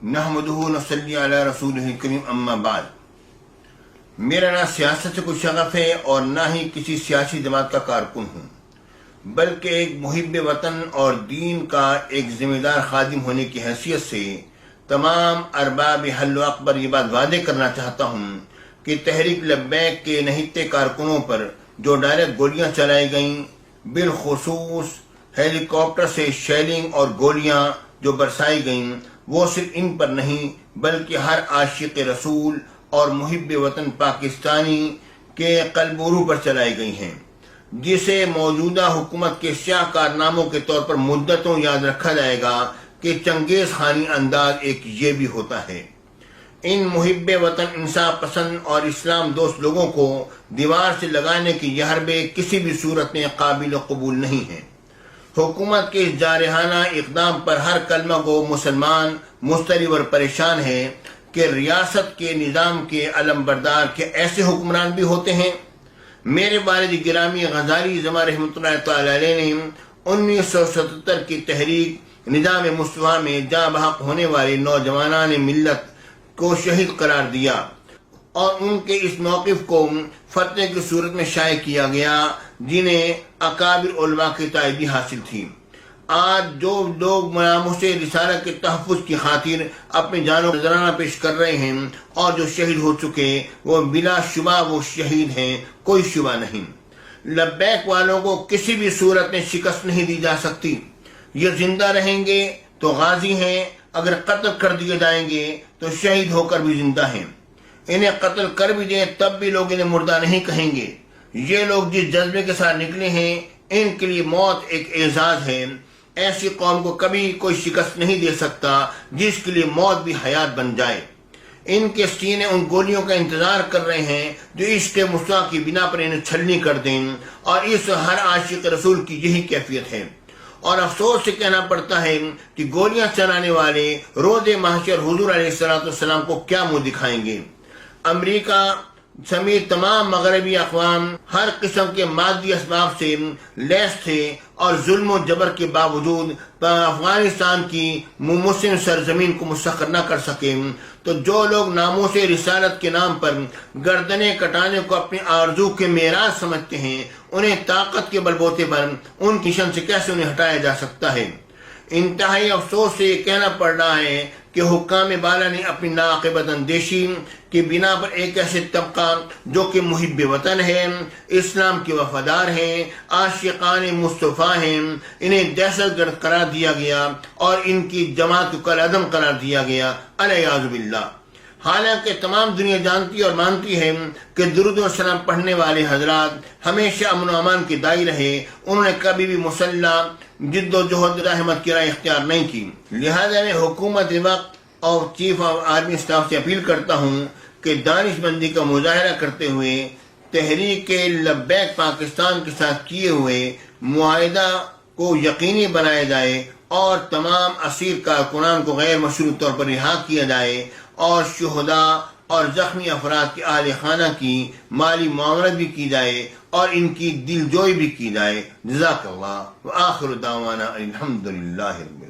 نحمدہ ونصلی علی رسولہ الکریم اما بعد۔ میرا نہ سیاست سے کوئی شغف ہے اور نہ ہی کسی سیاسی جماعت کا کارکن ہوں، بلکہ ایک محب وطن اور دین کا ایک ذمہ دار خادم ہونے کی حیثیت سے تمام ارباب حل و عقد پر یہ بات واضح کرنا چاہتا ہوں کہ تحریک لبیک کے نہتے کارکنوں پر جو ڈائریکٹ گولیاں چلائی گئیں، بالخصوص ہیلی کاپٹر سے شیلنگ اور گولیاں جو برسائی گئیں، وہ صرف ان پر نہیں بلکہ ہر عاشق رسول اور محب وطن پاکستانی کے قلب و روح پر چلائی گئی ہیں، جسے موجودہ حکومت کے سیاہ کارناموں کے طور پر مدتوں یاد رکھا جائے گا کہ چنگیز خانی انداز ایک یہ بھی ہوتا ہے۔ ان محب وطن، انصاف پسند اور اسلام دوست لوگوں کو دیوار سے لگانے کی یہ حربے کسی بھی صورت میں قابل قبول نہیں ہیں۔ حکومت کے اس جارحانہ اقدام پر ہر کلمہ کو مسلمان مضطرب اور پریشان ہے کہ ریاست کے نظام کے علم بردار کے ایسے حکمران بھی ہوتے ہیں۔ میرے والد گرامی غزالی زماں رحمۃ اللہ تعالی علیہ نے 1977 کی تحریک نظام مصطفیٰ میں جاں بحق ہونے والے نوجوانان ملت کو شہید قرار دیا اور ان کے اس موقف کو فتوے کی صورت میں شائع کیا گیا، جنہیں اکابر علماء کی تائید بھی حاصل تھی۔ آج جو لوگ ناموس رسالت کے تحفظ کی خاطر اپنی جانوں کو نذرانہ پیش کر رہے ہیں اور جو شہید ہو چکے، وہ بلا شبہ وہ شہید ہیں، کوئی شبہ نہیں۔ لبیک والوں کو کسی بھی صورت میں شکست نہیں دی جا سکتی۔ یہ زندہ رہیں گے تو غازی ہیں، اگر قتل کر دیے جائیں گے تو شہید ہو کر بھی زندہ ہیں۔ انہیں قتل کر بھی دیں تب بھی لوگ انہیں مردہ نہیں کہیں گے۔ یہ لوگ جس جذبے کے ساتھ نکلے ہیں، ان کے لیے موت ایک اعزاز ہے۔ ایسی قوم کو کبھی کوئی شکست نہیں دے سکتا جس کے لیے موت بھی حیات بن جائے۔ ان کے سینے ان گولیوں کا انتظار کر رہے ہیں جو عشق مصطفیٰ کی بنا پر انہیں چھلنی کر دیں، اور اس ہر عاشق رسول کی یہی کیفیت ہے۔ اور افسوس سے کہنا پڑتا ہے کہ گولیاں چلانے والے روز محشر حضور علیہ السلام کو کیا منہ دکھائیں گے۔ امریکہ سمیت تمام مغربی اقوام ہر قسم کے مادی اسباب سے لیس تھے اور ظلم و جبر کے باوجود افغانستان کی مسلم سرزمین کو مسخر نہ کر سکے، تو جو لوگ ناموس رسالت کے نام پر گردنیں کٹانے کو اپنی آرزو کے معراج سمجھتے ہیں، انہیں طاقت کے بلبوتے پر ان کی شان سے کیسے انہیں ہٹایا جا سکتا ہے۔ انتہائی افسوس سے یہ کہنا پڑ رہا ہے کہ حکام بالا نے اپنی ناعاقبت اندیشی کی بنا پر ایک ایسے طبقہ جو کہ محب وطن ہے، اسلام کے وفادار ہیں، عاشقان مصطفیٰ ہیں، انہیں دہشت گرد قرار دیا گیا اور ان کی جماعت کو کالعدم قرار دیا گیا، العیاذ باللہ۔ حالانکہ تمام دنیا جانتی اور مانتی ہے کہ درود و سلام پڑھنے والے حضرات ہمیشہ امن و امان کے دائی رہے، انہوں نے کبھی بھی مسلح جد و جہد رحمت کی راہ اختیار نہیں کی۔ لہذا میں حکومت وقت اور چیف آف آرمی اسٹاف سے اپیل کرتا ہوں کہ دانش مندی کا مظاہرہ کرتے ہوئے تحریک لبیک پاکستان کے ساتھ کیے ہوئے معاہدہ کو یقینی بنایا جائے اور تمام اسیر کارکنان کو غیر مشروط طور پر رہا کیا جائے اور شہداء اور زخمی افراد کے اہل خانہ کی مالی معاونت بھی کی جائے اور ان کی دل جوئی بھی کی جائے۔ جزاک اللہ وآخر دعوانا الحمدللہ رب